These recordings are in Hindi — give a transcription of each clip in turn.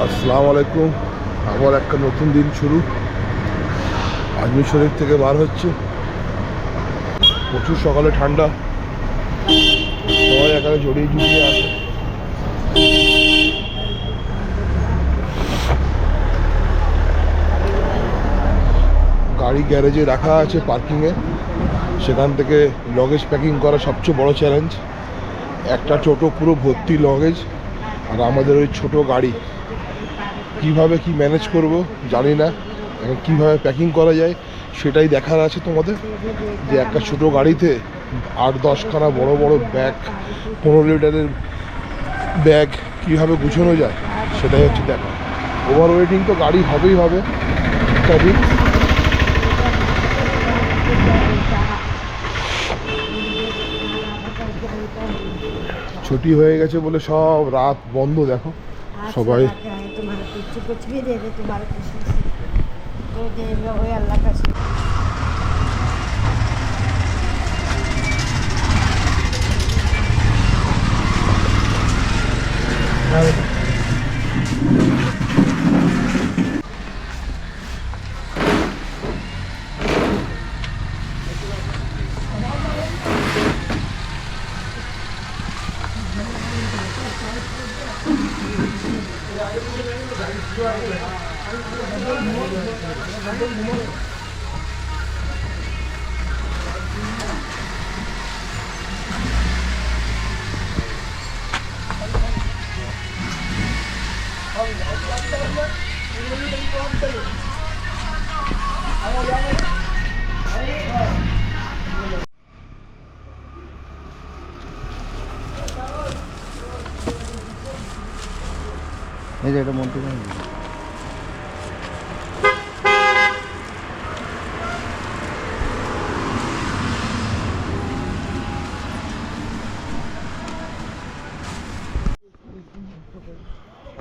আসসালামু আলাইকুম। আবার একটা নতুন দিন শুরু। আজমির শরীফ থেকে বার হচ্ছে, প্রচুর সকালে ঠান্ডা, সবাই এখানে জড়িয়ে জুড়িয়ে আছে। গাড়ি গ্যারেজে রাখা আছে পার্কিংয়ে, সেখান থেকে লগেজ প্যাকিং করা সবচেয়ে বড় চ্যালেঞ্জ। একটা টোটো পুরো ভর্তি লগেজ, আর আমাদের ওই ছোট গাড়ি, কিভাবে কি ম্যানেজ করব জানি না। এখন কীভাবে প্যাকিং করা যায় সেটাই দেখার আছে তোমাদের, যে একটা ছোটো গাড়িতে 8-10খানা বড় বড় ব্যাগ, 15 লিটারের ব্যাগ কীভাবে গুছানো যায় সেটাই হচ্ছে দেখা। ওভার ওয়েটিং তো গাড়ি হবেই হবে, তবে ছুটি হয়ে গেছে বলে সব রাত বন্ধ। দেখো সবাই এই যে এটা মন্ত্রী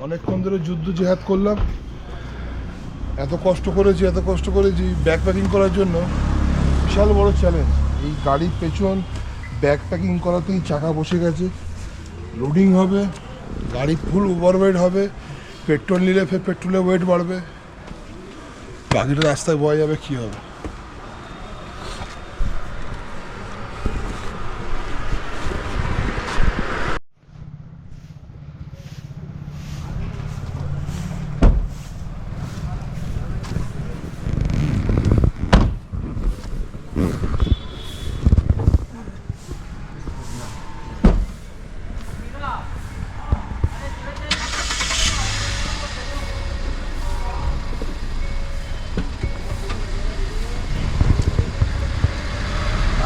অনেকক্ষণ ধরে যুদ্ধ জেহাদ করলাম, এত কষ্ট করেছি ব্যাগ প্যাকিং করার জন্য। বিশাল বড় চ্যালেঞ্জ। এই গাড়ির পেছন ব্যাগ প্যাকিং করাতেই চাকা বসে গেছে, লোডিং হবে, গাড়ি ফুল ওভারওয়েট হবে, পেট্রোল নিলে ফের পেট্রোলের ওয়েট বাড়বে, বাকিটা রাস্তায় বয়ে যাবে, কী হবে।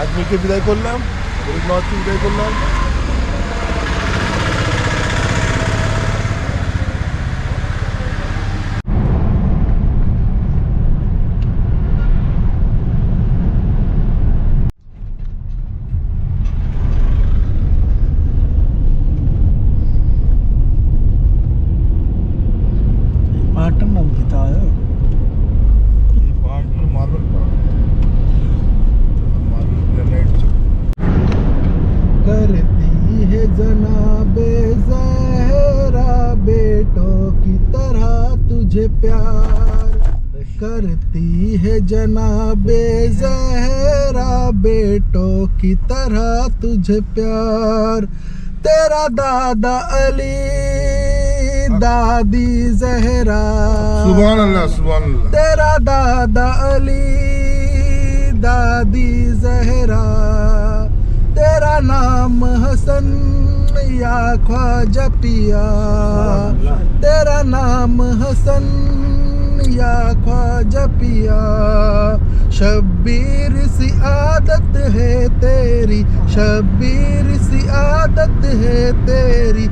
আজমিরকে বিদায় করলাম, গরিবনওয়াজকে বিদায় করলাম। পাহাড়টার নাম কি তা? এই পাহাড়টা মার্বেল পাহাড়, मार्बल ग्रेनाइट। करती है जनाबे ज़हरा बेटों की तरह तुझे प्यार, करती है जनाबे ज़हरा बेटों की तरह तुझे प्यार। तेरा दादा अली दादी ज़हरा, सुभान अल्लाह सुभान अल्लाह। तेरा दादा अली दादी ज़हरा, तेरा नाम हसन या ख्वाजा पिया, तेरा नाम हसन या ख्वाजा पिया। शब्बीर सी आदत है तेरी, शब्बीर सी आदत है तेरी,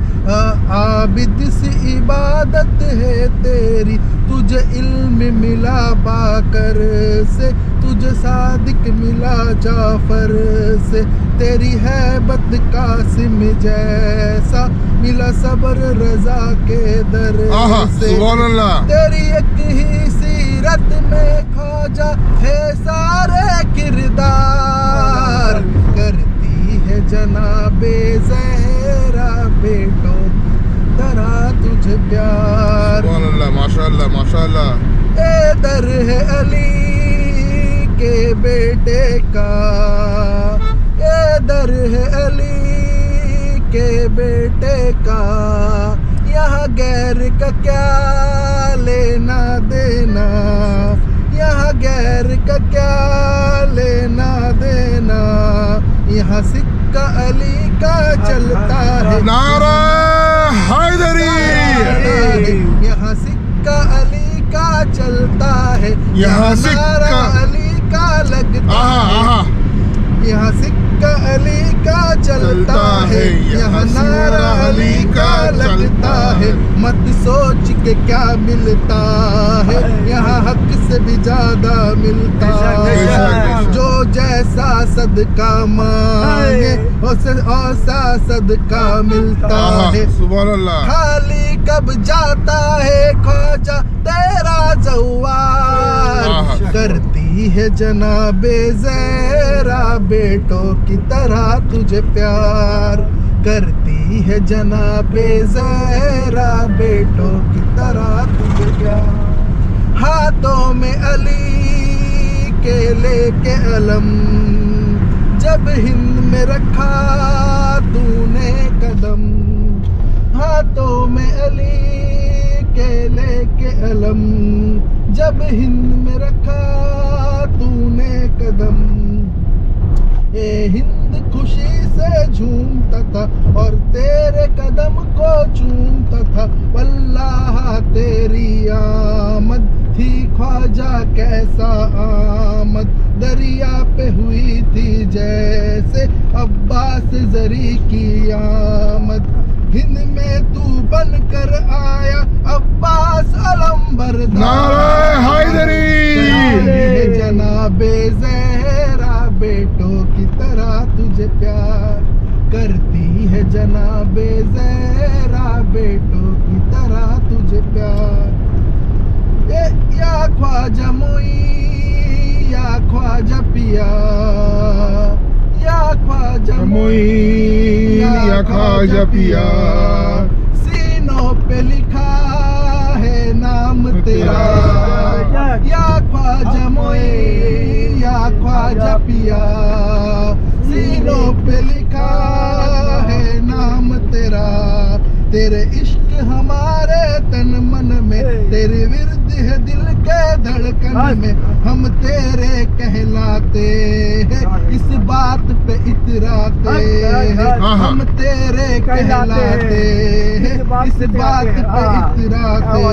आबिद सी इबादत है तेरी। तुझे इल्म मिला बाकर से, तुझे सादिक मिला जाफर से, तेरी हैबत कासिम जैसा मिला सबर रजा के दर से। सुभान अल्लाह। तेरी एक ही सीरत में ख्वाजा है सारे किरदार, करती है जनाबे ज़हरा बेटों तरह तुझे प्यार। माशाल्लाह माशाल्लाह माशाल्लाह। ए दर है अली के बेटे का, ए दर है अली के बेटे का, यहाँ गैर का क्या लेना देना, यहाँ गैर का क्या लेना देना, यहाँ सिक्का अली का चलता है। नारा हैदरी, यहाँ सिक्का अली का चलता है, यहाँ नारा सिक्का अली का लगता है, यहाँ सिक्का अली का चलता है, यहाँ नारा अली का लगता है। मत सोच के क्या मिलता है, यहाँ हक से भी ज्यादा मिलता है। जो जैसा सदका मांगे वैसा सदका मिलता है। सुभान अल्लाह। खाली कब जाता है ख्वाजा तेरा जवार, करती है जनाबे ज़हरा बेटों की तरह तुझे प्यार, करती है जनाबे ज़हरा बेटों की तरह तुझे प्यार। हाथों में अली के लेके अलम, जब हिंद में रखा तूने कदम, हाथों में अली के लेके अलम, जब हिंद में रखा तूने कदम। ए हिंद खुशी से झूमता था और तेरे कदम को चूमता था, वल्लाह तेरी आमद थी ख्वाजा कैसा आमद, दरिया पे हुई थी जैसे अब्बास जरी की आमद। हिंद में तू बन कर आया अब्बास अलंबरदार, नारा हैदरी, जनाबे ज़हरा बेटों की तरह तुझे प्यार, करती है जनाबे ज़हरा बेटों की तरह तुझे प्यार। या ख्वाजा मोई या ख्वाजा पिया, या ख्वाजा मोई या ख्वाजा पिया, सीनों पे लिखा है नाम तेरा, या ख्वाजा मोई या ख्वाजा पिया, सीनों पे लिखा है नाम तेरा। तेरे इश्क हमारे तन मन में, तेरे विरद है दिल के धड़कन में, हम तेरे कहलाते हैं इस बात पे इतराते हैं, हम तेरे कहलाते हैं इस बात पे इतराते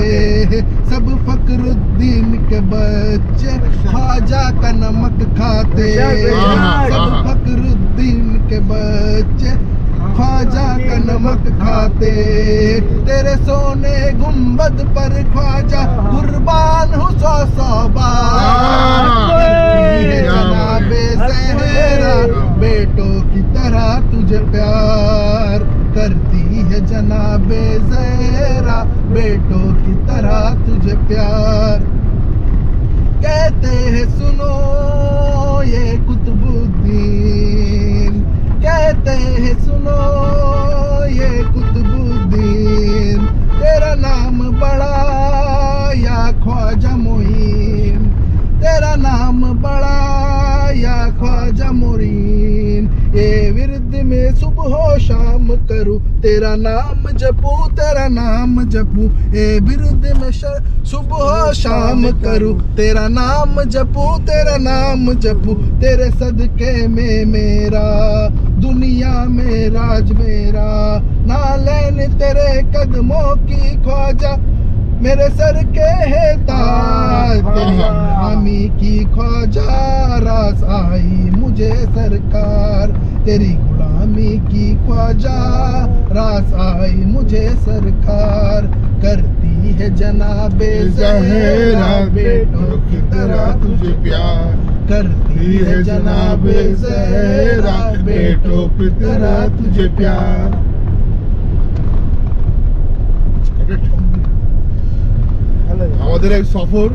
हैं। सब फखरुद्दीन के बच्चे ख्वाजा का नमक खाते हैं, सब फखरुद्दीन के बच्चे ख्वाजा का नमक खाते। तेरे सोने गुंबद पर ख्वाजा कुर्बान हूँ सौ सौ बार, जनाबे ज़हरा बेटों की तरह तुझे प्यार, करती है जनाबे ज़हरा बेटों की तरह तुझे प्यार। कहते हैं सुनो ये कुतुबुद्दीन, कहते हैं सुनो ये कुतुबुद्दीन, तेरा नाम बड़ा या ख्वाजा मोइन, तेरा नाम बड़ा या ख्वाजा मोइन। ये विरद में सुबह शाम करूँ तेरा नाम जपूं, तेरा नाम जपूं, ये विरद में सुबह शाम करूँ तेरा नाम जपूं, तेरा नाम जपूं। तेरे सदके में मेरा दुनिया में राज मेरा, नालैन तेरे कदमों की ख्वाजा मेरे सर के है ताज, तेरी हामी की ख्वाजा रास आई मुझे सरकार, तेरी गुलामी की ख्वाजा रास आई मुझे सरकार। करती है जनाबे ज़हरा बेटों की तरह तुझे प्यार, करती है जनाबे ज़हरा बेटों की तरह तुझे प्यार। আমাদের এক সফর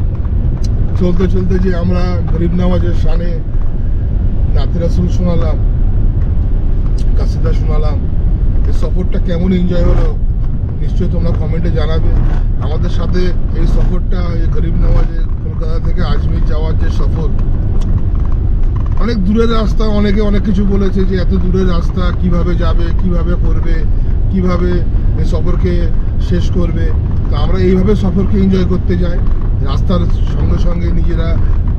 চলতে চলতে যে আমরা গরিব নামাজের শানে নাতে রাসূল শোনালাম, কাসিদা শোনালাম, এই সফরটা কেমন এনজয় হলো নিশ্চয়ই তোমরা কমেন্টে জানাবে। আমাদের সাথে এই সফরটা, এই গরিব নওয়াজে কলকাতা থেকে আজমির যাওয়ার যে সফর, অনেক দূরের রাস্তা, অনেকে অনেক কিছু বলেছে যে এত দূরের রাস্তা কিভাবে যাবে, কিভাবে করবে, কিভাবে এই সফরকে শেষ করবে। তো আমরা এইভাবে সফরকে এনজয় করতে যাই, রাস্তার সঙ্গে সঙ্গে নিজেরা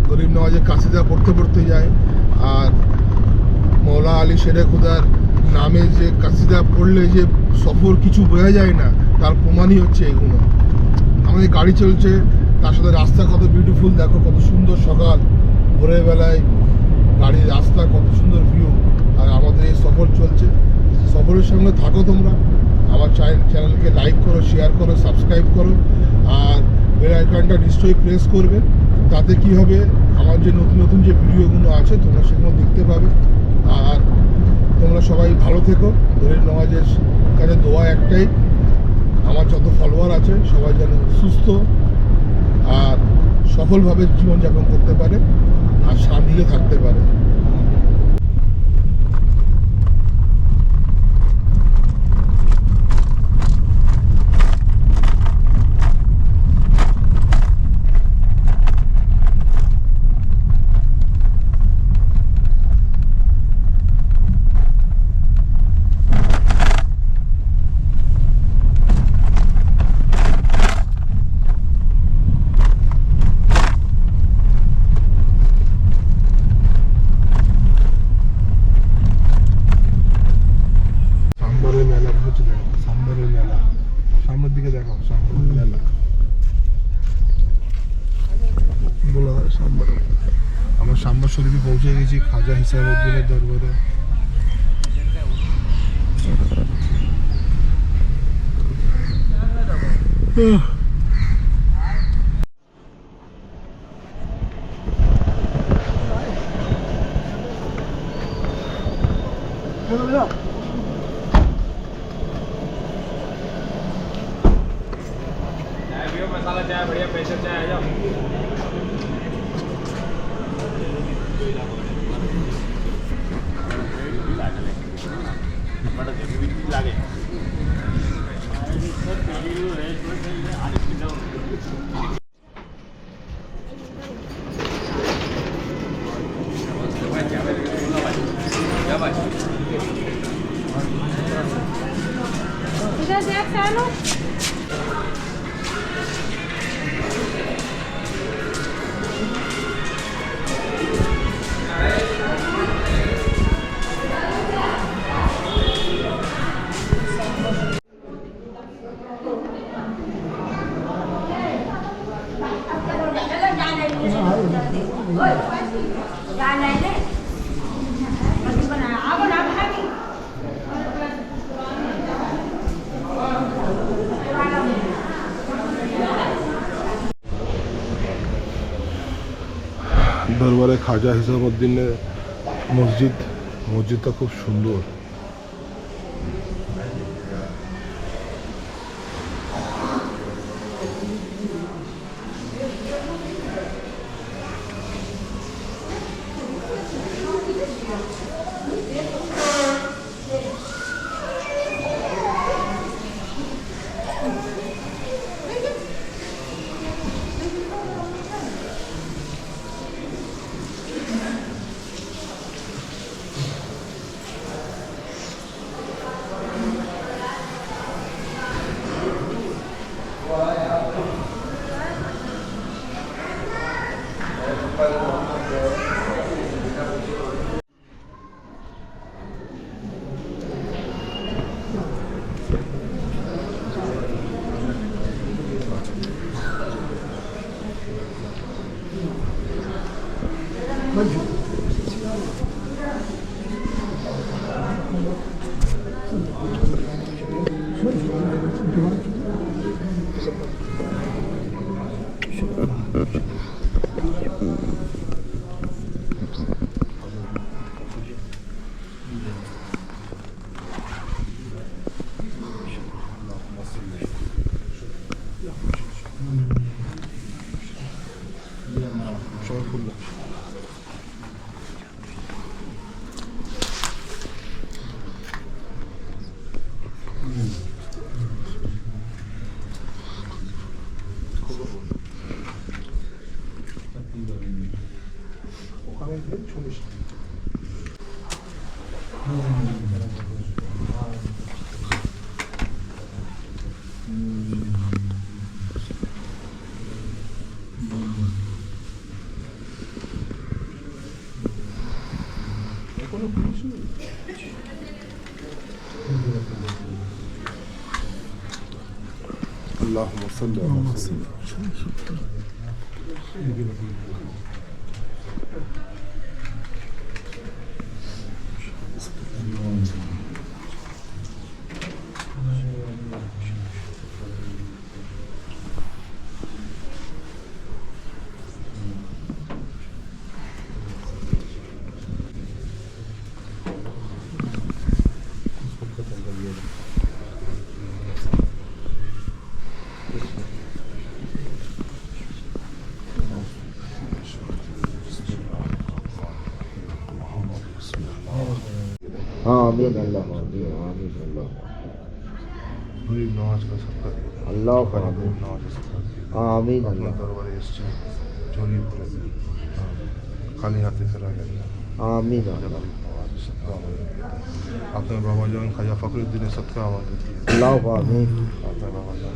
গরিব নওয়াজের কাসিদা পড়তে পড়তে যাই। আর মৌলা আলী শেরে খুদার নামে যে কাসিদা পড়লে যে সফর কিছু বোঝা যায় না, তার প্রমাণই হচ্ছে এগুলো। আমাদের গাড়ি চলছে, তার সাথে রাস্তা কত বিউটিফুল, দেখো কত সুন্দর সকাল, ভোরের বেলায় গাড়ির রাস্তা, কত সুন্দর ভিউ। আর আমাদের এই সফর চলছে, সফরের সঙ্গে থাকো তোমরা। আমার চ্যানেলকে লাইক করো, শেয়ার করো, সাবস্ক্রাইব করো, আর বেল আইকনটা নিশ্চয়ই প্রেস করবে। তাতে কি হবে, আমার যে নতুন নতুন যে ভিডিওগুলো আছে তোমরা সেগুলো দেখতে পাবে। আর তোমরা সবাই ভালো থেকো। গরিব নওয়াজের কাছে দোয়া একটাই, আমার যত ফলোয়ার আছে সবাই যেন সুস্থ আর সফলভাবে জীবনযাপন করতে পারে আর শান্তিতে থাকতে পারে। সাম্বারের মেলা হচ্ছে, দেখো সাম্বারের মেলা, সামনের দিকে দেখো সাম্বারের মেলা বলা হয় সাম্বারের। আমরা সাম্বার শরীফে পৌঁছে গেছি, খাজা হিসাবউদ্দিনের দরবারে। मसाला चाय बढ़िया प्रेशर चाय आ जाओ। দরবারে খাজা হিসাবউদ্দিনের মসজিদটা খুব সুন্দর। সবাই খুললো। अल्लाहुम्मा सल्ली अला सय्यिदिना। आमीन अल्लाह आमीन आमीन अल्लाह पूरी नमाज का सदका अल्लाह आमीन नमाज का सदका आमीन अपने अल्लाह दरबारे এসেছে চলি করে দিন খালি হাতে ফেরা গেল आमीन अल्लाह আপনার বাবা জান খাজা ফখরুদ্দিনের সদকা আমাদের দিয়ে अल्लाह आमीन আপনার বাবা জান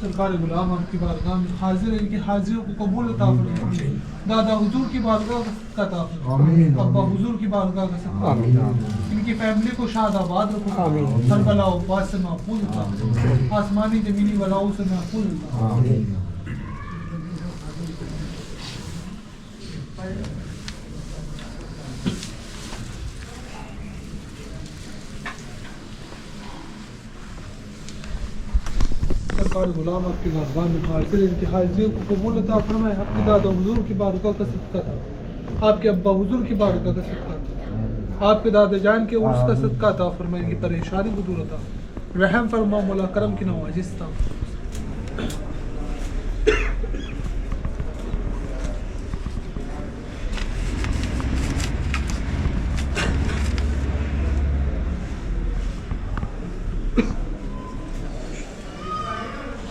सरकार गुलाम आपकी बारगाह में हाजिर है, इनकी हाजिरियों को कबूल अता फरमाइए। दादा हुजूर की बारगाह का अता फरमाइए, अब्बा हुजूर की बारगाह का सदका इनकी फैमिली को शादाबाद रखो, हर बला वबा से महफूज रखो, आसमानी जमीनी बलाओं से महफूज रखो। सरकार गुलाम आपकी बारगाह में हाजिर इनकी हाजिरियों को कबूल अता फरमाए। आपके दादा हुजूर की बारगाह का सदका था, आपके अब्बा हुजूर की बारगाह का सदका था, आपके दादा जान के उर्स का सदका था फरमाए। इनकी परेशानी को दूर अता रहम फरमा, मौला करम की नवाजिश था।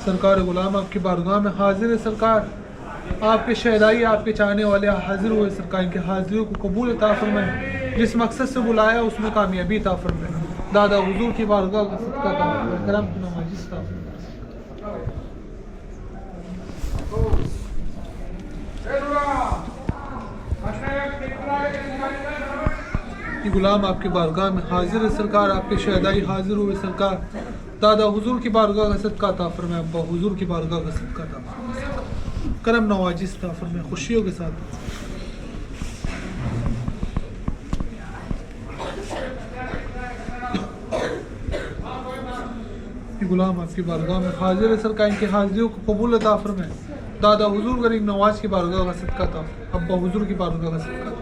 सरकार गुलाम आपकी बारगाह में हाजिर है। सरकार आपके शहदाई आपके चाहने वाले हाजिर हुए। सरकार इनके हाजिरियों को कबूल अता फरमाए, जिस मकसद से बुलाया उसमें कामयाबी अता फरमाए। दादा हुजूर की बारगाह का सदका अता फरमाए, करम की नवाजिश अता फरमाए। गुलाम आपकी बारगाह में हाजिर है। सरकार आपके शहदाई हाजिर हुए। सरकार दादा हुजूर की बारगाह का सदका अता फरमाए, अब्बा हुजूर की बारगाह का सदका अता फरमाए, करम नवाजिश अता फरमाए, खुशियों के साथ। गुलाम आपकी बारगाह में हाजिर है। सरकार इनके हाजिरियों को कबूल अता फरमाए। दादा हुजूर गरीब नवाज की बारगाह का सदका अता, अब्बा हुजूर की बारगाह का सदका अता।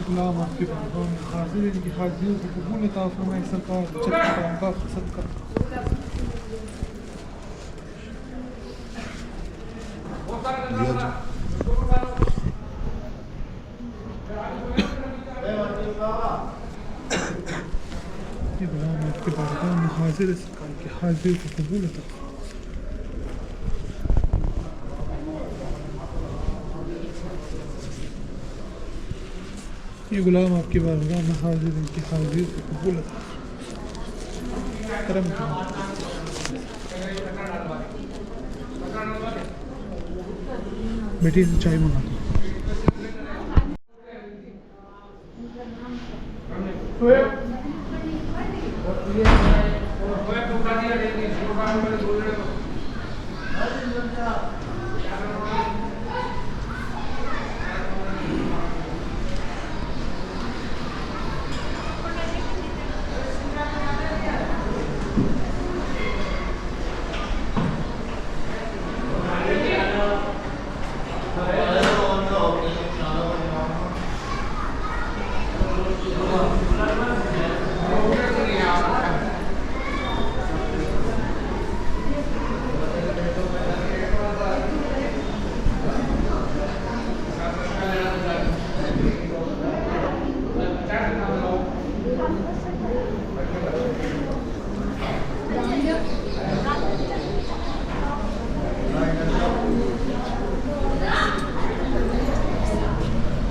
गुलाम आपकी बारगाह में हाजिर हैं, इनकी हाजिरियों को कबूल अता फरमाए सरकार। जब बारगाह का सदका ये गुलाम आपकी बारगाह में हाजिर है, सरकार की हाजिरियों को कबूल अता। ये गुलाम आपकी बारगाह में हाजिर है, इनकी हाजिरियों को कबूल अता। करम करें। बेटी चाय मंगा दो।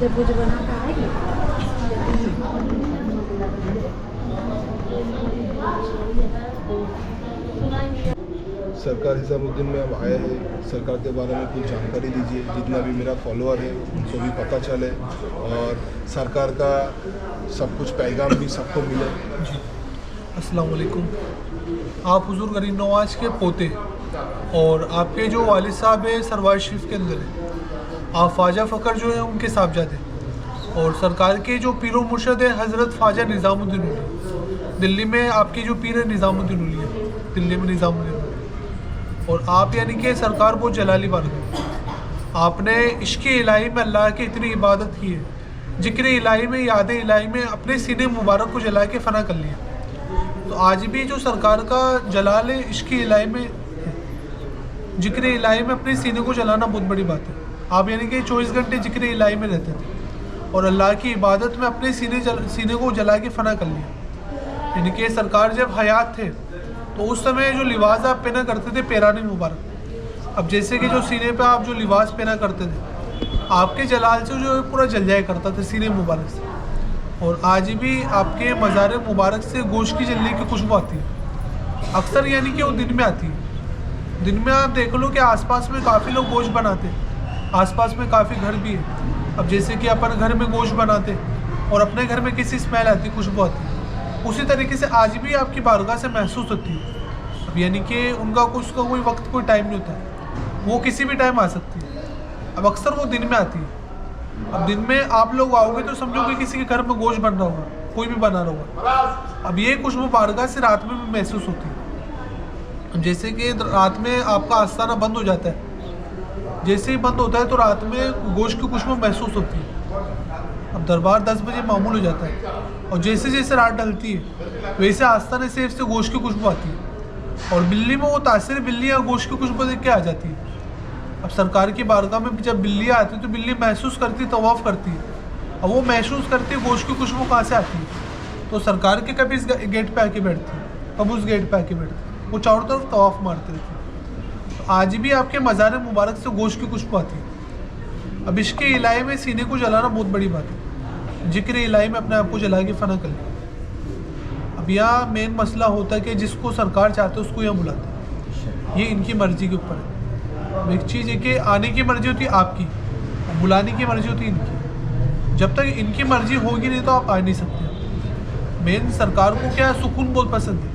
जब मुझे बना कर आएगी सरकार हिसामुद्दीन में अब आए हैं, सरकार के बारे में कुछ जानकारी दीजिए, जितना भी मेरा फॉलोअर है उनको भी पता चले और सरकार का सब कुछ पैगाम भी सबको मिले। अस्सलाम वालेकुम। आप हुजूर गरीब नवाज के पोते और आपके जो वालिद साहब है सरवार शरीफ के अंदर है, आप ख्वाजा फ़कर जो है उनके साहबजादे और सरकार के जो पीर मुर्शद है हज़रत ख्वाजा निज़ामुद्दीन उली, दिल्ली में आपकी जो पीर है निज़ामुद्दीन उली है, दिल्ली में निज़ामुद्दीन उली। और आप यानी कि सरकार बहुत जलाली बारगाह, आपने इश्क़ इलाही में अल्लाह की इतनी इबादत की है, ज़िक्र इलाही में, याद इलाही में अपने सीने मुबारक को जला के फ़ना कर लिया। तो आज भी जो सरकार का जलाल है इश्क़ इलाही में, ज़िक्र इलाही में अपने सीने को जलाना बहुत बड़ी बात है। आप यानी कि 24 घंटे ज़िक्र इलाही में रहते थे और अल्लाह की इबादत में अपने सीने को जला के फ़ना कर लिया। यानी कि सरकार जब हयात थे तो उस समय जो लिबास आप पहना करते थे पैरानी मुबारक, अब जैसे कि जो सीने पे आप जो लिबास पहना करते थे आपके जलाल से जो पूरा जल जाया करता था सीने मुबारक से। और आज भी आपके मज़ार मुबारक से गोश्त की जलने की खुशबू आती है, अक्सर यानी कि वो दिन में आती है। दिन में आप देख लो कि आसपास में काफ़ी लोग गोश्त बनाते, आसपास में काफ़ी घर भी है। अब जैसे कि अपन घर में गोश्त बनाते और अपने घर में किसी स्मेल आती, खुशबू आती, उसी तरीके से आज भी आपकी बारगाह से महसूस होती है। अब यानी कि उनका कोई वक्त कोई टाइम नहीं होता, वो किसी भी टाइम आ सकती है। अब अक्सर वो दिन में आती है। अब दिन में आप लोग आओगे तो समझो कि किसी के घर में गोश्त बन रहा होगा, कोई भी बना रहा होगा। अब ये खुशबू बारगाह से रात में भी महसूस होती है। अब जैसे कि रात में आपका आस्ताना बंद हो जाता है, जैसे ही बंद होता है तो रात में गोश्त की खुशबू महसूस होती है। अब दरबार 10 बजे मामूल हो जाता है और जैसे जैसे रात ढलती है वैसे आस्ताने से गोश्त की खुशबू आती है और बिल्ली में वो तासीर बिल्लियाँ गोश्त की खुशबू देख के आ जाती है। अब सरकार की बारगाह में जब बिल्लियाँ आती है तो बिल्ली महसूस करती, तवाफ़ करती है। अब वो महसूस करती है गोश्त की खुशबू कहाँ से आती है, तो सरकार के कभी इस गेट पे आके बैठती है, कब उस गेट पे आके बैठती है, वो चारों तरफ तवाफ़ मारते रहते हैं। तो आज भी आपके मज़ार मुबारक से गोश्त की खुशबू आती है। अब इश्क़ इलाही में सीने को जलाना बहुत बड़ी बात है, ज़िक्र इलाही में अपने आप को जला के फ़ना कर लिया। अब यहाँ मेन मसला होता है कि जिसको सरकार चाहते है उसको यहाँ बुलाते हैं, ये इनकी मर्ज़ी के ऊपर है। अब एक चीज़ है कि आने की मर्ज़ी होती है आपकी, बुलाने की मर्ज़ी होती है इनकी। जब तक इनकी मर्ज़ी होगी नहीं तो आप आ नहीं सकते। मेन सरकार को क्या है, सुकून बहुत पसंद है।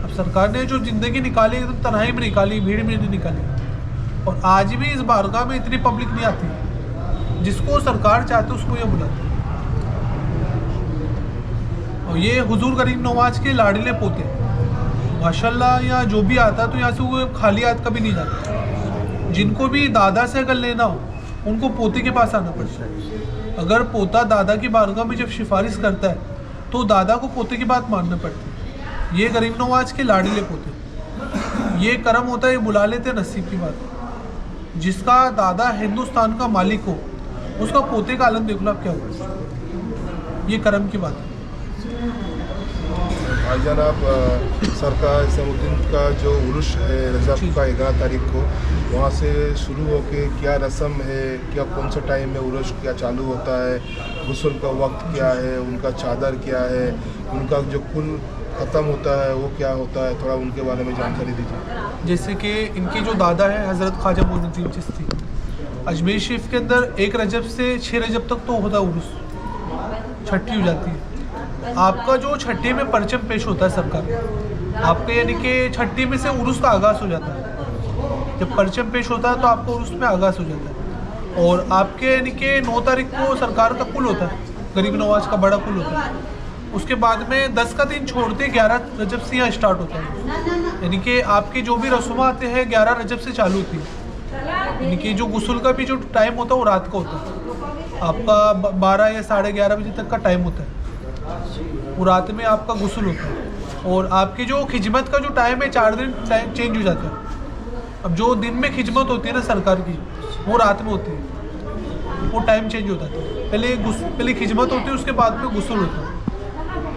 अब सरकार ने जो ज़िंदगी निकाली एकदम तन्हाई में निकाली, भीड़ में नहीं निकाली। और आज भी इस बारगाह में इतनी पब्लिक नहीं आती, जिसको सरकार चाहते उसको ये बुलाते। और ये हुजूर गरीब नवाज के लाडले पोते माशाल्लाह, यहाँ जो भी आता है तो यहाँ से वो खाली हाथ कभी नहीं जाता। जिनको भी दादा से अगर लेना हो उनको पोते के पास आना पड़ता है। अगर पोता दादा की बारगाह में जब सिफारिश करता है तो दादा को पोते की बात मानना पड़ती है। ये गरीब नवाज के लाडले पोते, ये करम होता है, ये बुला लेते नसीब की बात। जिसका दादा हिंदुस्तान का मालिक हो उसका पोते का आलम देख लो आप क्या होगा, ये करम की बात है। भाईजान आप सरकार इस्लामुद्दीन का जो उर्स है रजब का 11 तारीख को वहाँ से शुरू होके क्या रस्म है, क्या कौन सा टाइम में उर्स क्या चालू होता है, गुस्ल का वक्त क्या है, उनका चादर क्या है, उनका जो कुल ख़त्म होता है वो क्या होता है, थोड़ा उनके बारे में जानकारी दीजिए। जैसे कि इनके जो दादा है हज़रत ख्वाजा मोइनुद्दीन चिश्ती, अजमेर शरीफ के अंदर 1 रजब से 6 रजब तक तो होता है उर्स, छठी हो जाती है। आपका जो छठी में परचम पेश होता है सरकार आपके, यानी कि छठी में से उर्स का आगाज़ हो जाता है। जब परचम पेश होता है तो आपको उर्स में आगाज़ हो जाता है। और आपके यानी कि 9 तारीख को सरकार का कुल होता है, गरीब नवाज का बड़ा कुल होता है। उसके बाद में 10 का दिन छोड़ते 11 रजब से यहाँ स्टार्ट होता है। यानी कि आपके जो भी रस्म आते हैं 11 रजब से चालू होती है। यानी कि जो गुस्ल का भी जो टाइम होता है वो रात का होता है, आपका 12 या 11:30 बजे तक का टाइम होता है, वो रात में आपका गुस्ल होता है। और आपकी जो खिजमत का जो टाइम है 4 दिन टाइम चेंज हो जाता है। अब जो दिन में खिजमत होती है ना सरकार की वो रात में होती है, वो टाइम चेंज होता है। पहले खिजमत होती है, उसके बाद में गुस्ल होता है।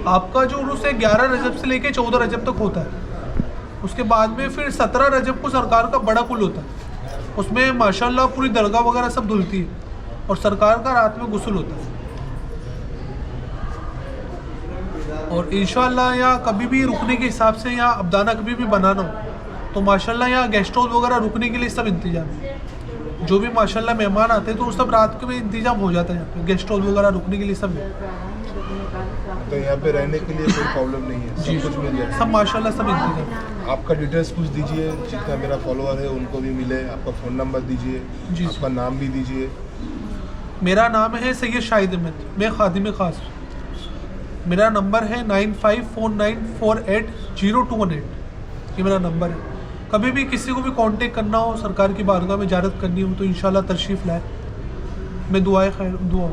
आपका जो उर्स है 11 रजब से लेके 14 रजब तक होता है। उसके बाद में फिर 17 रजब को सरकार का बड़ा कुल होता है, उसमें माशाल्लाह पूरी दरगाह वगैरह सब धुलती है और सरकार का रात में गुस्ल होता है। और इंशाल्लाह यहाँ कभी भी रुकने के हिसाब से यहाँ अब्दाना कभी भी बनाना हो तो माशाल्लाह यहाँ गेस्ट हाउस वगैरह रुकने के लिए सब इंतजाम है। जो भी माशाल्लाह मेहमान आते हैं तो सब रात के में इंतजाम हो जाता है, यहाँ पे गेस्ट हाउस वगैरह रुकने के लिए सब है। तो यहाँ पे रहने के लिए कोई प्रॉब्लम नहीं है, सब कुछ मिल जाए, सब माशाल्लाह सब इंतजाम है। आपका डिटेल्स कुछ दीजिए, जितना मेरा फॉलोअर है उनको भी मिले, आपका फ़ोन नंबर दीजिए, जी आपका नाम भी दीजिए। मेरा नाम है सैयद शाहिद अहमद, मैं खादिम खास। मेरा नंबर है 9549480218, ये मेरा नंबर है। कभी भी किसी को भी कांटेक्ट करना हो, सरकार की बारगाह में ज़ियारत करनी हो तो इंशाल्लाह तशरीफ़ लाए। मैं दुआए खैर दुआ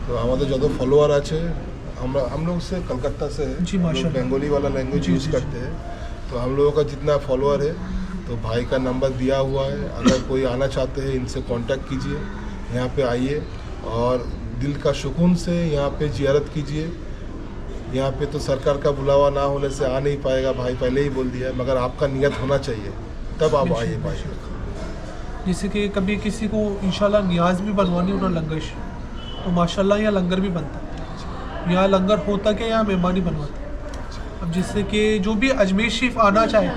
तो हमारे जो फॉलोअर আছে हम लोग से कलकत्ता से है, जी, हम लोग माशाल्लाह। बंगाली वाला लैंग्वेज जी, यूज़ जी, करते हैं। तो हम लोगों का जितना फॉलोअर है तो भाई का नंबर दिया हुआ है, अगर कोई आना चाहते हैं इनसे कांटेक्ट कीजिए, यहाँ पे आइए और दिल का सुकून से यहाँ पे ज़ियारत कीजिए। यहाँ पे तो सरकार का बुलावा ना होने से आ नहीं पाएगा, भाई पहले ही बोल दिया है, मगर आपका नियत होना चाहिए तब आप आइए भाई। जैसे कि कभी किसी को इंशाल्लाह नियाज भी बनवानी हो ना लंगश, तो माशाल्लाह यहाँ लंगर भी बनता है। यहाँ लंगर होता कि यहाँ मेहमानी बनवाते। अब जिससे कि जो भी अजमेर शरीफ आना चाहे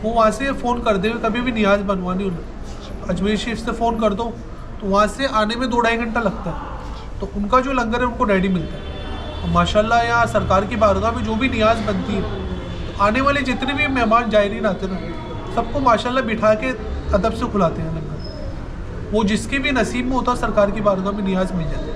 वो वहाँ से फ़ोन कर दे, कभी भी नियाज बनवानी हो ना अजमेर शरीफ से फ़ोन कर दो तो वहाँ से आने में 2-2.5 घंटा लगता है, तो उनका जो लंगर है उनको रेडी मिलता है। और माशाल्लाह यहाँ सरकार की बारगाह में जो भी नियाज बनती है तो आने वाले जितने भी मेहमान जायरीन आते ना सबको माशाल्लाह बिठा के अदब से खुलाते हैं लंगर। वो जिसके भी नसीब में होता है सरकार की बारगाह में नियाज मिल जाता है।